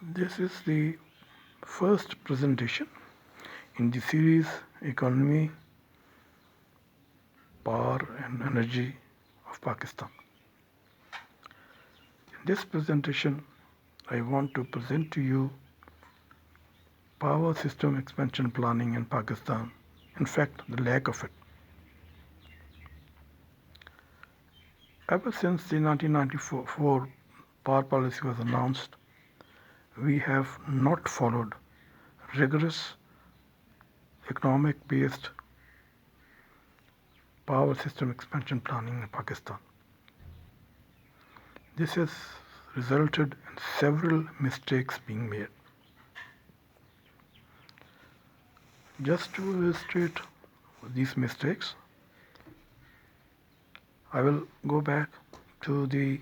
This is the first presentation in the series Economy, Power and Energy of Pakistan. In this presentation, I want to present to you power system expansion planning in Pakistan, in fact, the lack of it. Ever since the 1994 power policy was announced, we have not followed rigorous economic-based power system expansion planning in Pakistan. This has resulted in several mistakes being made. Just to illustrate these mistakes, I will go back to the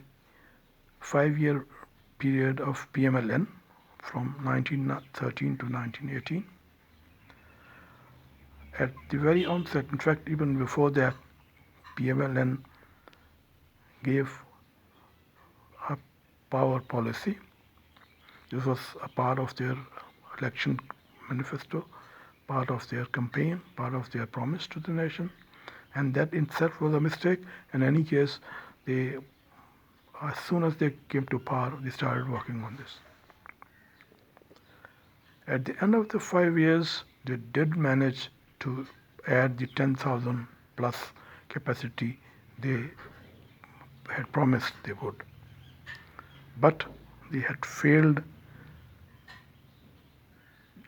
5-year period of PMLN from 1913 to 1918. At the very onset, in fact even before that, PMLN gave a power policy. This was a part of their election manifesto, part of their campaign, part of their promise to the nation, and that in itself was a mistake. In any case, as soon as they came to power, they started working on this. At the end of the 5 years, they did manage to add the 10,000 plus capacity they had promised they would. But they had failed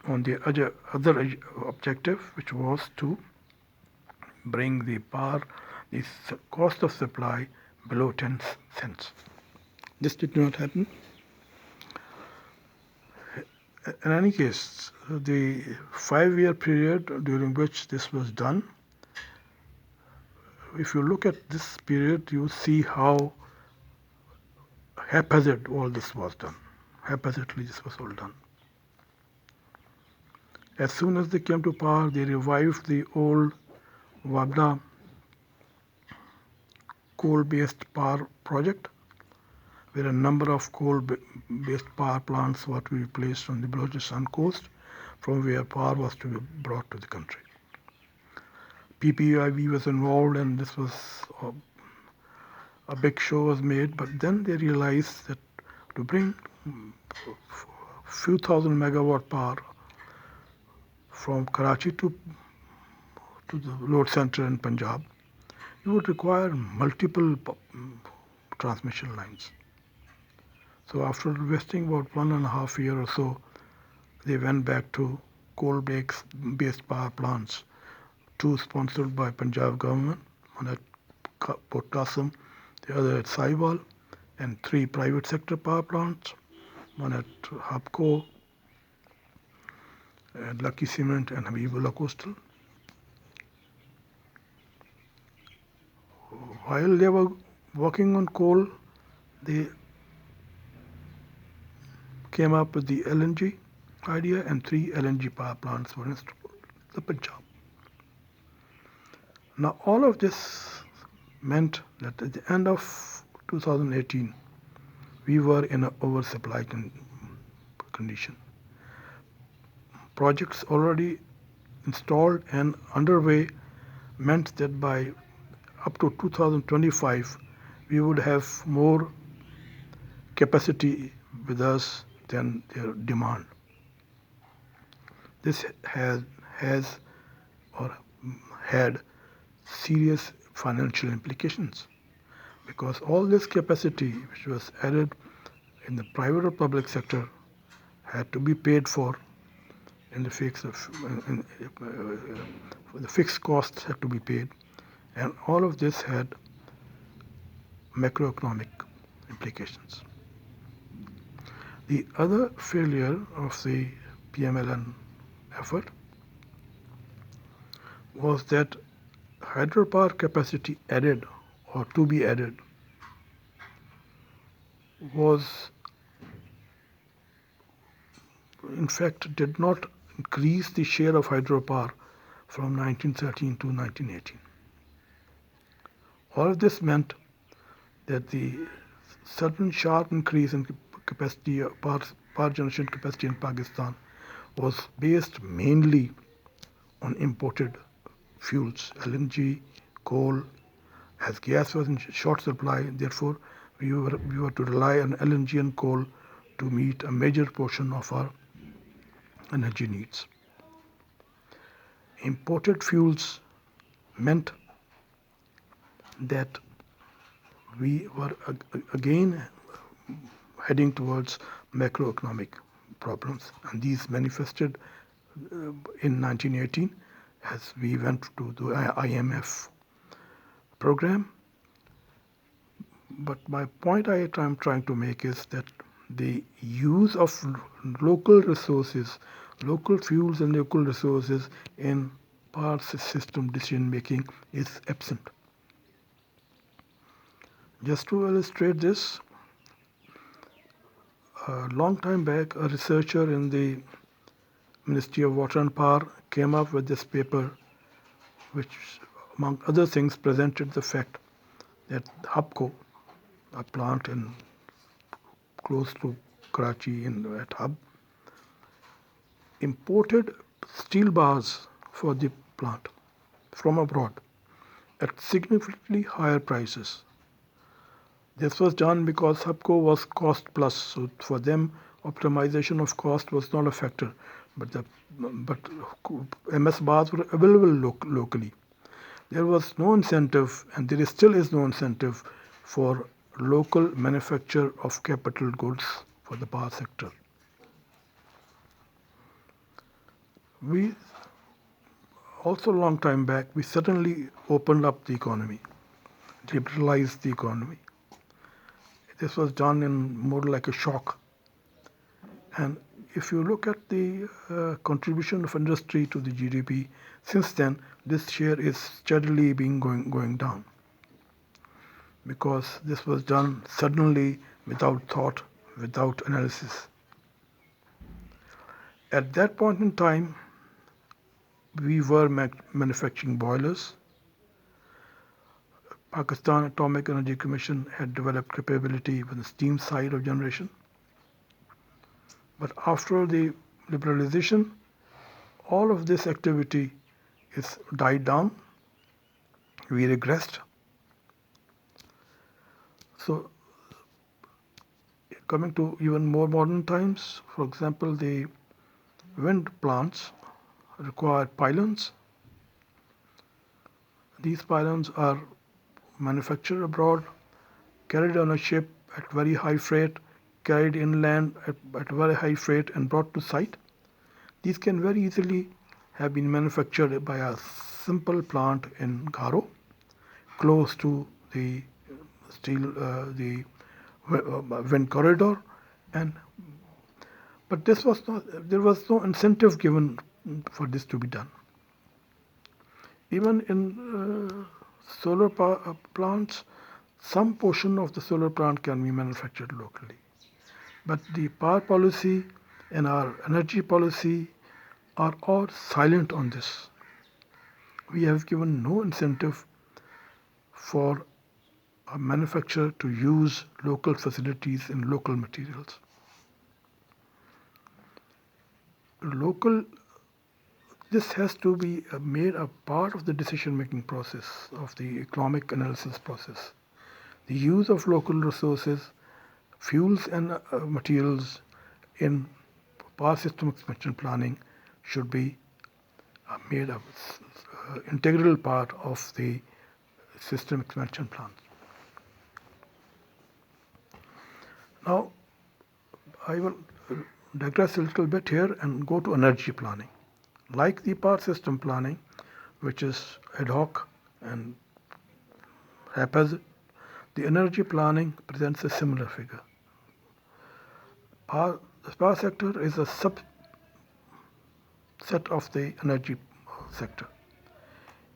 on the other objective, which was to bring the cost of supply below 10 cents. This did not happen. In any case, the 5-year period during which this was done, if you look at this period, you see how haphazard all this was done. Haphazardly this was all done. As soon as they came to power, they revived the old Wabda coal-based power project, where a number of coal-based power plants were to be placed on the Balochistan coast, from where power was to be brought to the country. PPIB was involved, and this was a big show was made. But then they realized that to bring a few thousand megawatt power from Karachi to the load center in Punjab, you would require multiple transmission lines. So after investing about 1.5 years or so, they went back to coal-based power plants, 2 sponsored by Punjab government, one at Port Qasim, the other at Sahiwal, and 3 private sector power plants, one at Hapco, and Lucky Cement, and Habibullah Coastal. While they were working on coal, they came up with the LNG idea, and 3 LNG power plants were installed in the Punjab. Now all of this meant that at the end of 2018, we were in an oversupply condition. Projects already installed and underway meant that by up to 2025, we would have more capacity with us than their demand. This has or had serious financial implications, because all this capacity which was added in the private or public sector had to be paid for in the fixed costs had to be paid, and all of this had macroeconomic implications. The other failure of the PMLN effort was that hydropower capacity added or to be added was, in fact, did not increase the share of hydropower from 1913 to 1918. All of this meant that the sudden sharp increase in capacity, power power generation capacity in Pakistan was based mainly on imported fuels, LNG, coal, as gas was in short supply. Therefore, we were to rely on LNG and coal to meet a major portion of our energy needs. Imported fuels meant that we were again heading towards macroeconomic problems, and these manifested in 1918 as we went to the IMF program. But my point I'm trying to make is that the use of local resources, local fuels and local resources in power system decision making is absent. Just to illustrate this, a long time back, a researcher in the Ministry of Water and Power came up with this paper, which, among other things, presented the fact that HUBCO, a plant in close to Karachi at Hub, imported steel bars for the plant from abroad at significantly higher prices. This was done because HUBCO was cost plus, so for them optimization of cost was not a factor, but MS bars were available locally. There was no incentive, and there still is no incentive for local manufacture of capital goods for the power sector. We also, long time back, we suddenly opened up the economy, liberalized the economy. This was done in more like a shock. And if you look at the contribution of industry to the GDP, since then, this share is steadily being going down, because this was done suddenly, without thought, without analysis. At that point in time, we were manufacturing boilers. Pakistan Atomic Energy Commission had developed capability with the steam side of generation. But after the liberalization, all of this activity is died down. We regressed. So, coming to even more modern times, for example, the wind plants require pylons. These pylons are manufactured abroad, carried on a ship at very high freight, carried inland at very high freight and brought to site. These can very easily have been manufactured by a simple plant in Garo, close to the the wind corridor, but there was no incentive given for this to be done. Even in solar power plants, some portion of the solar plant can be manufactured locally. But the power policy and our energy policy are all silent on this. We have given no incentive for a manufacturer to use local facilities and local materials. This has to be made a part of the decision-making process, of the economic analysis process. The use of local resources, fuels and materials in power system expansion planning should be made an integral part of the system expansion plans. Now, I will digress a little bit here and go to energy planning. Like the power system planning, which is ad hoc and haphazard, the energy planning presents a similar figure. The power sector is a subset of the energy sector.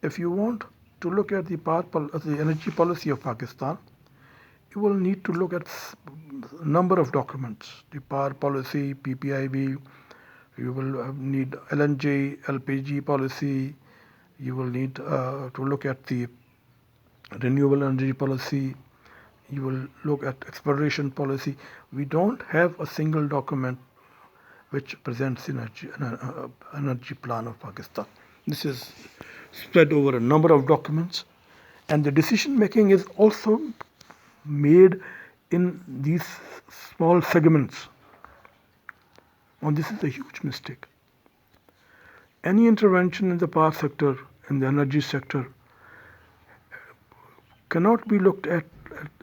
If you want to look at the energy policy of Pakistan, you will need to look at a number of documents: the power policy, PPIB. You will need LNG, LPG policy. You will need to look at the renewable energy policy, you will look at exploration policy. We don't have a single document which presents energy plan of Pakistan. This is spread over a number of documents, and the decision making is also made in these small segments. And this is a huge mistake. Any intervention in the power sector, in the energy sector, cannot be looked at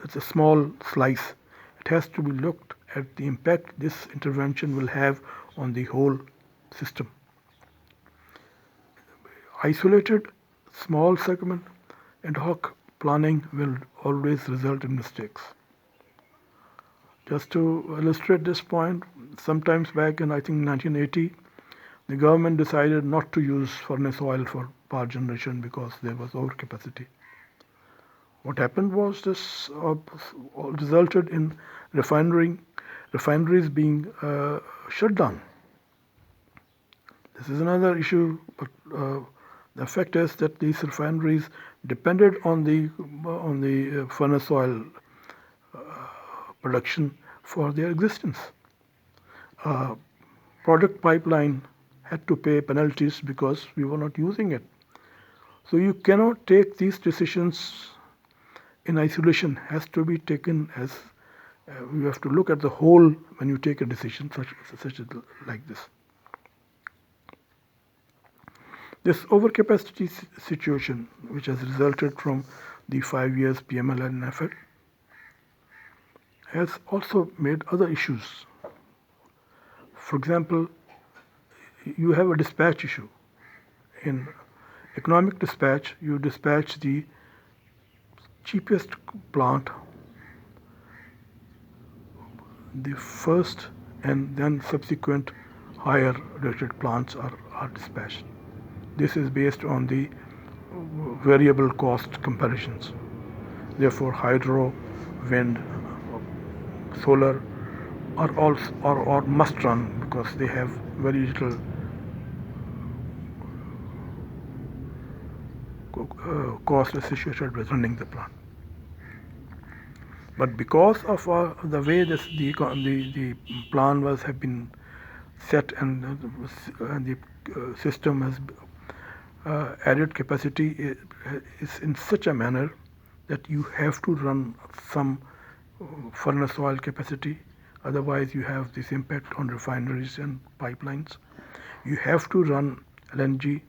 as a small slice. It has to be looked at the impact this intervention will have on the whole system. Isolated, small segment, ad hoc planning will always result in mistakes. Just to illustrate this point, sometimes back in I think 1980, the government decided not to use furnace oil for power generation because there was overcapacity. What happened was this resulted in refineries being shut down. This is another issue, but the fact is that these refineries depended on the furnace oil production for their existence. Product pipeline had to pay penalties because we were not using it. So you cannot take these decisions in isolation. Has to be taken as you have to look at the whole when you take a decision such like this. This overcapacity situation, which has resulted from the 5 years PMLN effort, has also made other issues. For example, you have a dispatch issue. In economic dispatch, you dispatch the cheapest plant, the first and then subsequent higher rated plants are dispatched. This is based on the variable cost comparisons. Therefore, hydro, wind, solar are must run because they have very little cost associated with running the plant. But because of the way the plan have been set and the system has added capacity is in such a manner that you have to run some furnace oil capacity, otherwise you have this impact on refineries and pipelines. You have to run LNG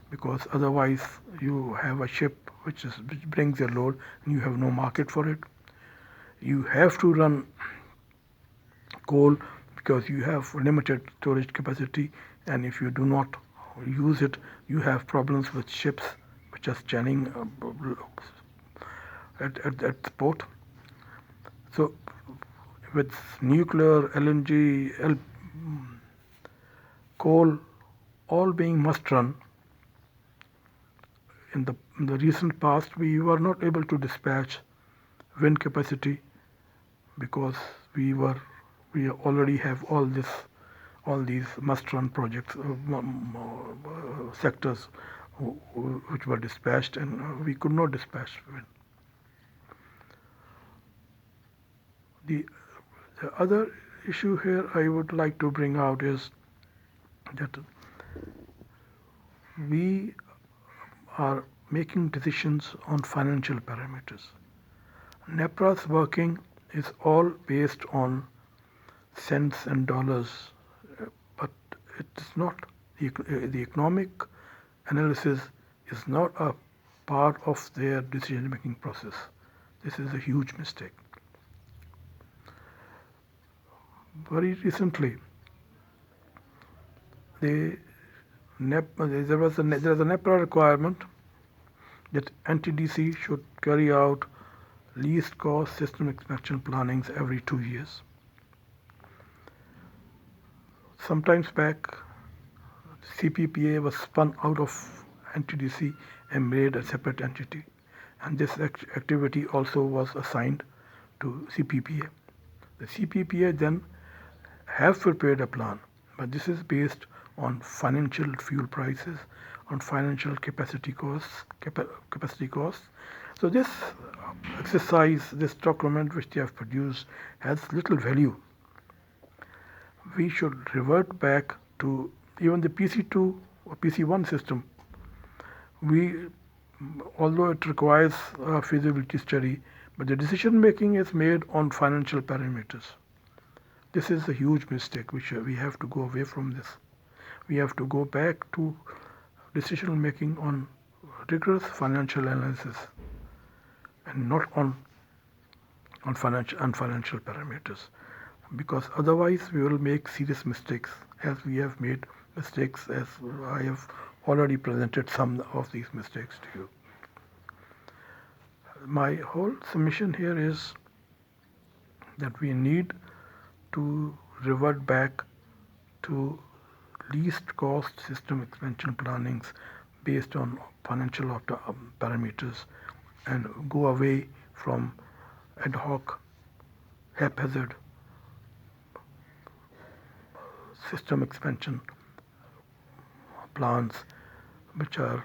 because otherwise you have a ship which brings a load and you have no market for it. You have to run coal because you have limited storage capacity, and if you do not use it, you have problems with ships which are standing at the port. So with nuclear, LNG, coal all being must run, in the recent past we were not able to dispatch wind capacity because we already have all these must run projects sectors which were dispatched, and we could not dispatch wind. The other issue here I would like to bring out is that we are making decisions on financial parameters. NEPRA's working is all based on cents and dollars, but it is not. The economic analysis is not a part of their decision making process. This is a huge mistake. Very recently, there was a NEPRA requirement that NTDC should carry out least cost system expansion plannings every 2 years. Sometimes back, CPPA was spun out of NTDC and made a separate entity, and this activity also was assigned to CPPA. The CPPA then have prepared a plan, but this is based on financial fuel prices, on financial capacity costs, So this exercise, this document which they have produced has little value. We should revert back to even the PC2 or PC1 system. We, although it requires a feasibility study, but the decision making is made on financial parameters. This is a huge mistake which we have to go away from this. We have to go back to decision making on rigorous financial analysis and not on financial parameters, because otherwise we will make serious mistakes, as we have made mistakes, as I have already presented some of these mistakes to you. My whole submission here is that we need to revert back to least cost system expansion plannings based on financial parameters and go away from ad hoc, haphazard system expansion plans which are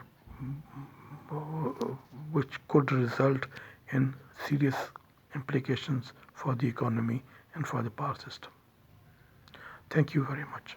which could result in serious implications for the economy and for the power system. Thank you very much.